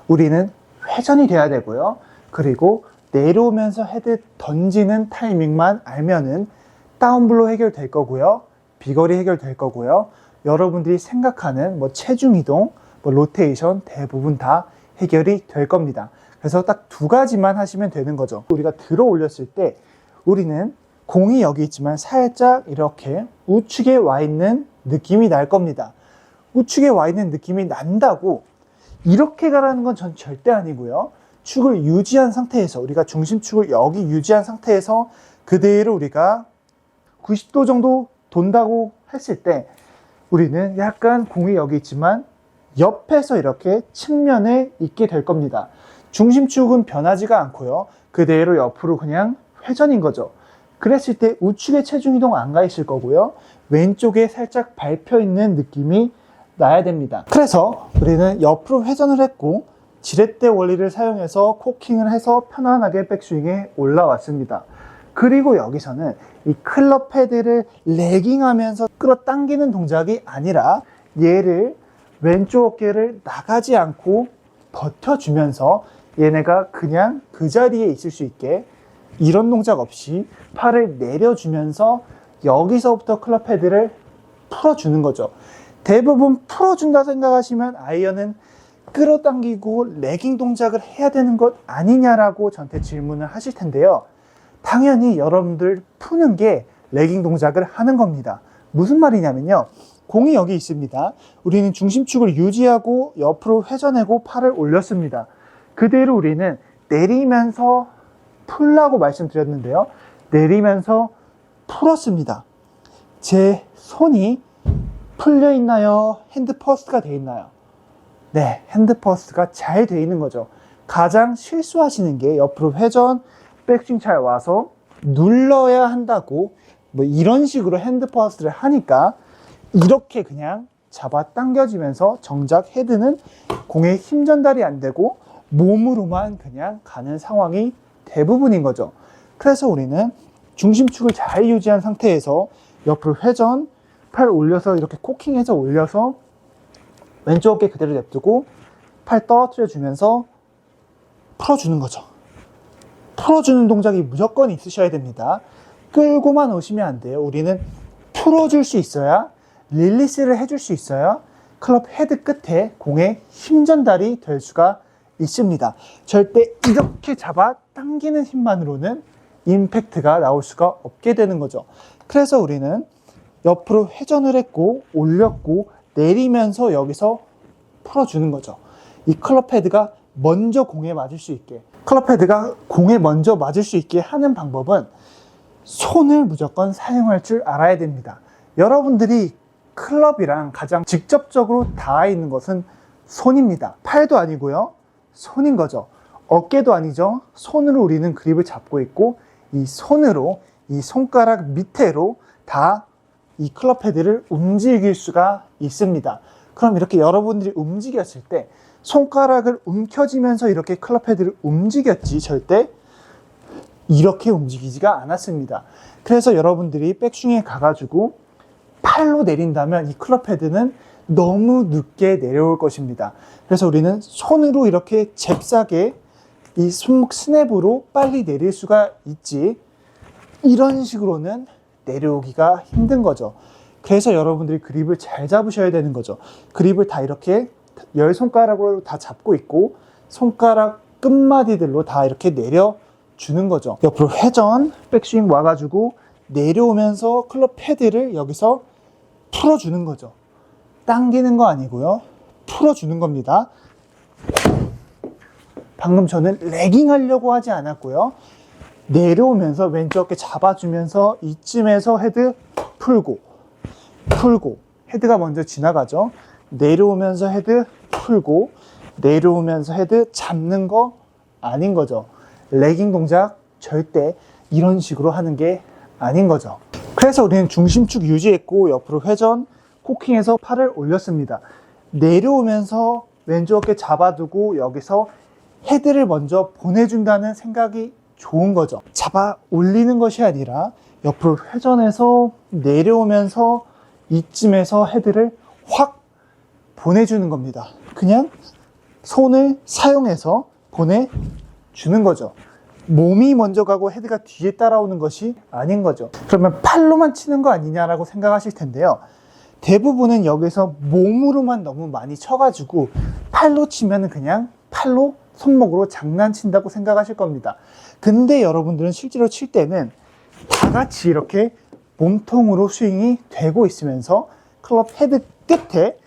우리는 회전이 돼야 되고요. 그리고 내려오면서 헤드 던지는 타이밍만 알면은 다운블로 해결될 거고요. 비거리 해결될 거고요. 여러분들이 생각하는 체중 이동, 로테이션 대부분 다 해결이 될 겁니다. 그래서 딱 두 가지만 하시면 되는 거죠. 우리가 들어 올렸을 때 우리는 공이 여기 있지만 살짝 이렇게 우측에 와 있는 느낌이 날 겁니다. 우측에 와 있는 느낌이 난다고 이렇게 가라는 건 전 절대 아니고요. 축을 유지한 상태에서, 우리가 중심축을 여기 유지한 상태에서 그대로 우리가 90도 정도 돈다고 했을 때 우리는 약간 공이 여기 있지만 옆에서 이렇게 측면에 있게 될 겁니다. 중심축은 변하지가 않고요. 그대로 옆으로 그냥 회전인 거죠. 그랬을 때 우측에 체중 이동 안 가 있을 거고요. 왼쪽에 살짝 밟혀 있는 느낌이 나야 됩니다. 그래서 우리는 옆으로 회전을 했고 지렛대 원리를 사용해서 코킹을 해서 편안하게 백스윙에 올라왔습니다. 그리고 여기서는 이 클럽 헤드를 레깅하면서 끌어당기는 동작이 아니라 얘를 왼쪽 어깨를 나가지 않고 버텨주면서 얘네가 그냥 그 자리에 있을 수 있게 이런 동작 없이 팔을 내려주면서 여기서부터 클럽 헤드를 풀어주는 거죠. 대부분 풀어준다 생각하시면 아이언은 끌어당기고 레깅 동작을 해야 되는 것 아니냐라고 저한테 질문을 하실 텐데요. 당연히 여러분들 푸는 게 레깅 동작을 하는 겁니다. 무슨 말이냐면요. 공이 여기 있습니다. 우리는 중심축을 유지하고 옆으로 회전하고 팔을 올렸습니다. 그대로 우리는 내리면서 풀라고 말씀드렸는데요. 내리면서 풀었습니다. 제 손이 풀려 있나요? 핸드 퍼스트가 되어 있나요? 네, 핸드 퍼스트가 잘 되어 있는 거죠. 가장 실수하시는 게 옆으로 회전, 백스윙 잘 와서 눌러야 한다고 이런 식으로 핸드 퍼스트를 하니까 이렇게 그냥 잡아 당겨지면서 정작 헤드는 공에 힘 전달이 안 되고 몸으로만 그냥 가는 상황이 대부분인 거죠. 그래서 우리는 중심축을 잘 유지한 상태에서 옆으로 회전, 팔 올려서 이렇게 코킹해서 올려서 왼쪽 어깨 그대로 냅두고 팔 떨어뜨려 주면서 풀어주는 거죠. 풀어주는 동작이 무조건 있으셔야 됩니다. 끌고만 오시면 안 돼요. 우리는 풀어줄 수 있어야, 릴리스를 해줄 수 있어야 클럽 헤드 끝에 공의 힘 전달이 될 수가 있습니다. 절대 이렇게 잡아 당기는 힘만으로는 임팩트가 나올 수가 없게 되는 거죠. 그래서 우리는 옆으로 회전을 했고 올렸고 내리면서 여기서 풀어주는 거죠. 이 클럽 헤드가 먼저 공에 맞을 수 있게, 클럽 헤드가 공에 먼저 맞을 수 있게 하는 방법은 손을 무조건 사용할 줄 알아야 됩니다. 여러분들이 클럽이랑 가장 직접적으로 닿아 있는 것은 손입니다. 팔도 아니고요. 손인 거죠. 어깨도 아니죠. 손으로 우리는 그립을 잡고 있고 이 손으로, 이 손가락 밑으로 다 이 클럽 헤드를 움직일 수가 있습니다. 그럼 이렇게 여러분들이 움직였을 때 손가락을 움켜쥐면서 이렇게 클럽 헤드를 움직였지 절대 이렇게 움직이지가 않았습니다. 그래서 여러분들이 백스윙에 가가지고 팔로 내린다면 이 클럽 헤드는 너무 늦게 내려올 것입니다. 그래서 우리는 손으로 이렇게 잽싸게 이 손목 스냅으로 빨리 내릴 수가 있지 이런 식으로는 내려오기가 힘든 거죠. 그래서 여러분들이 그립을 잘 잡으셔야 되는 거죠. 그립을 다 이렇게 10손가락으로 다 잡고 있고 손가락 끝마디들로 다 이렇게 내려주는 거죠. 옆으로 회전, 백스윙 와가지고 내려오면서 클럽 헤드를 여기서 풀어주는 거죠. 당기는 거 아니고요. 풀어주는 겁니다. 방금 저는 레깅 하려고 하지 않았고요. 내려오면서 왼쪽 어깨 잡아주면서 이쯤에서 헤드 풀고 헤드가 먼저 지나가죠. 내려오면서 헤드 풀고 내려오면서 헤드 잡는 거 아닌 거죠. 레깅 동작 절대 이런 식으로 하는 게 아닌 거죠. 그래서 우리는 중심축 유지했고 옆으로 회전, 코킹해서 팔을 올렸습니다. 내려오면서 왼쪽 어깨 잡아두고 여기서 헤드를 먼저 보내준다는 생각이 좋은 거죠. 잡아 올리는 것이 아니라 옆으로 회전해서 내려오면서 이쯤에서 헤드를 확 보내주는 겁니다. 그냥 손을 사용해서 보내주는 거죠. 몸이 먼저 가고 헤드가 뒤에 따라오는 것이 아닌 거죠. 그러면 팔로만 치는 거 아니냐라고 생각하실 텐데요. 대부분은 여기서 몸으로만 너무 많이 쳐가지고 팔로 치면 그냥 팔로 손목으로 장난친다고 생각하실 겁니다. 근데 여러분들은 실제로 칠 때는 다 같이 이렇게 몸통으로 스윙이 되고 있으면서 클럽 헤드 끝에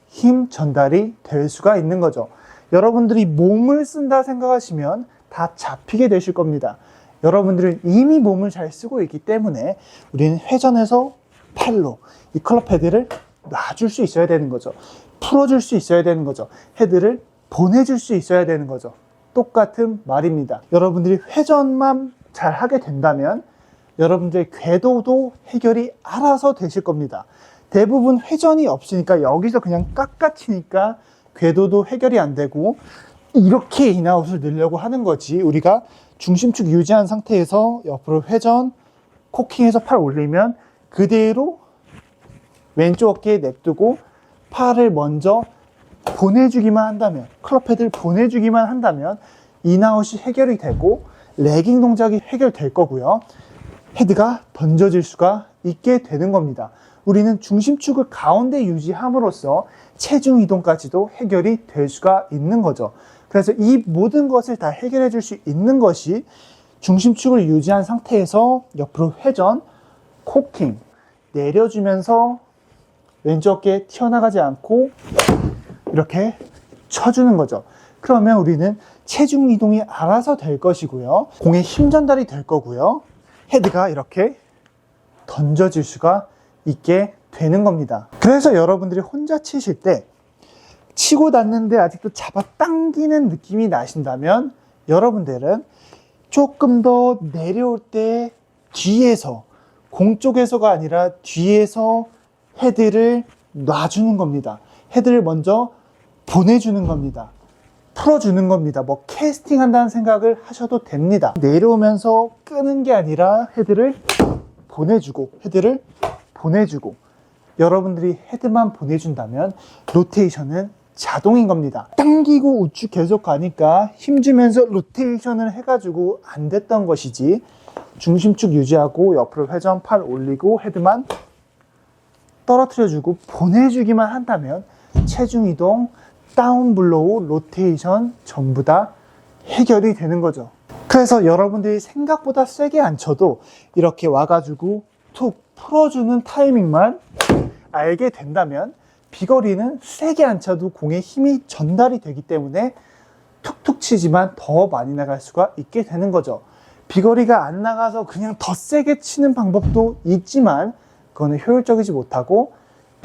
힘 전달이 될 수가 있는 거죠. 여러분들이 몸을 쓴다 생각하시면 다 잡히게 되실 겁니다. 여러분들은 이미 몸을 잘 쓰고 있기 때문에 우리는 회전해서 팔로 이 클럽 헤드를 놔줄 수 있어야 되는 거죠. 풀어줄 수 있어야 되는 거죠. 헤드를 보내줄 수 있어야 되는 거죠. 똑같은 말입니다. 여러분들이 회전만 잘 하게 된다면 여러분들의 궤도도 해결이 알아서 되실 겁니다. 대부분 회전이 없으니까 여기서 그냥 깎아치니까 궤도도 해결이 안 되고 이렇게 인아웃을 넣으려고 하는 거지. 우리가 중심축 유지한 상태에서 옆으로 회전, 코킹해서 팔 올리면 그대로 왼쪽 어깨에 냅두고 팔을 먼저 보내주기만 한다면, 클럽 헤드를 보내주기만 한다면 인아웃이 해결이 되고 레깅 동작이 해결될 거고요. 헤드가 던져질 수가 있게 되는 겁니다. 우리는 중심축을 가운데 유지함으로써 체중 이동까지도 해결이 될 수가 있는 거죠. 그래서 이 모든 것을 다 해결해 줄 수 있는 것이 중심축을 유지한 상태에서 옆으로 회전, 코킹, 내려주면서 왼쪽 어깨 튀어나가지 않고 이렇게 쳐주는 거죠. 그러면 우리는 체중 이동이 알아서 될 것이고요. 공의 힘 전달이 될 거고요. 헤드가 이렇게 던져질 수가 있게 되는 겁니다. 그래서 여러분들이 혼자 치실 때 치고 났는데 아직도 잡아 당기는 느낌이 나신다면 여러분들은 조금 더 내려올 때 뒤에서, 공 쪽에서가 아니라 뒤에서 헤드를 놔주는 겁니다. 헤드를 먼저 보내주는 겁니다. 풀어주는 겁니다. 뭐 캐스팅 한다는 생각을 하셔도 됩니다. 내려오면서 끄는 게 아니라 헤드를 보내주고, 헤드를 보내주고, 여러분들이 헤드만 보내준다면 로테이션은 자동인 겁니다. 당기고 우측 계속 가니까 힘주면서 로테이션을 해가지고 안 됐던 것이지, 중심축 유지하고 옆으로 회전, 팔 올리고 헤드만 떨어뜨려주고 보내주기만 한다면 체중 이동, 다운 블로우, 로테이션 전부 다 해결이 되는 거죠. 그래서 여러분들이 생각보다 세게 안 쳐도 이렇게 와가지고 툭 풀어주는 타이밍만 알게 된다면 비거리는 세게 안 쳐도 공에 힘이 전달이 되기 때문에 툭툭 치지만 더 많이 나갈 수가 있게 되는 거죠. 비거리가 안 나가서 그냥 더 세게 치는 방법도 있지만 그거는 효율적이지 못하고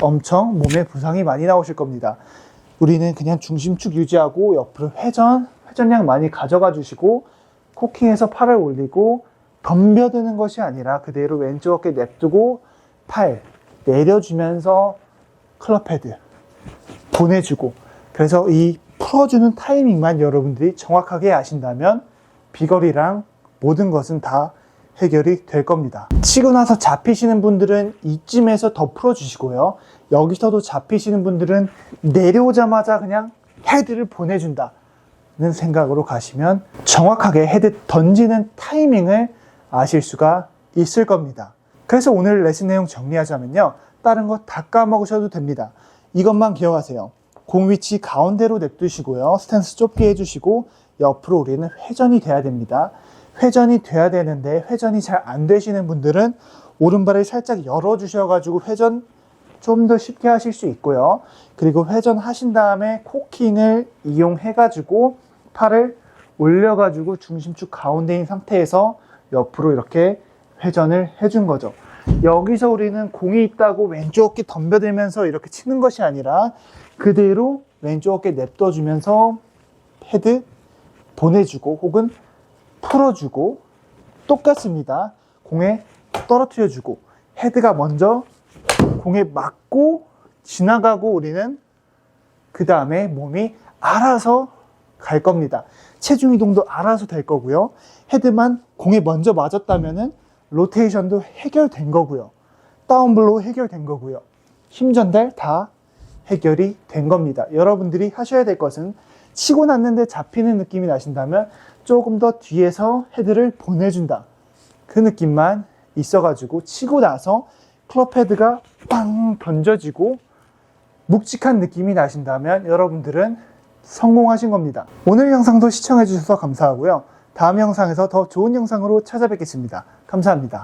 엄청 몸에 부상이 많이 나오실 겁니다. 우리는 그냥 중심축 유지하고 옆으로 회전량 많이 가져가 주시고 코킹해서 팔을 올리고 덤벼드는 것이 아니라 그대로 왼쪽 어깨 냅두고 팔 내려주면서 클럽 헤드 보내주고, 그래서 이 풀어주는 타이밍만 여러분들이 정확하게 아신다면 비거리랑 모든 것은 다 해결이 될 겁니다. 치고 나서 잡히시는 분들은 이쯤에서 더 풀어주시고요. 여기서도 잡히시는 분들은 내려오자마자 그냥 헤드를 보내준다는 생각으로 가시면 정확하게 헤드 던지는 타이밍을 아실 수가 있을 겁니다. 그래서 오늘 레슨 내용 정리하자면요. 다른 거 다 까먹으셔도 됩니다. 이것만 기억하세요. 공 위치 가운데로 냅두시고요. 스탠스 좁게 해주시고 옆으로 우리는 회전이 돼야 됩니다. 회전이 돼야 되는데 회전이 잘 안 되시는 분들은 오른발을 살짝 열어주셔가지고 회전 좀 더 쉽게 하실 수 있고요. 그리고 회전하신 다음에 코킹을 이용해가지고 팔을 올려가지고 중심축 가운데인 상태에서 옆으로 이렇게 회전을 해준 거죠. 여기서 우리는 공이 있다고 왼쪽 어깨 덤벼들면서 이렇게 치는 것이 아니라 그대로 왼쪽 어깨 냅둬주면서 헤드 보내주고 혹은 풀어주고 똑같습니다. 공에 떨어뜨려주고 헤드가 먼저 공에 맞고 지나가고 우리는 그 다음에 몸이 알아서 갈 겁니다. 체중 이동도 알아서 될 거고요. 헤드만 공에 먼저 맞았다면은 로테이션도 해결된 거고요. 다운블로우 해결된 거고요. 힘 전달 다 해결이 된 겁니다. 여러분들이 하셔야 될 것은 치고 났는데 잡히는 느낌이 나신다면 조금 더 뒤에서 헤드를 보내준다. 그 느낌만 있어가지고 치고 나서 클럽 헤드가 빵 던져지고 묵직한 느낌이 나신다면 여러분들은 성공하신 겁니다. 오늘 영상도 시청해주셔서 감사하고요. 다음 영상에서 더 좋은 영상으로 찾아뵙겠습니다. 감사합니다.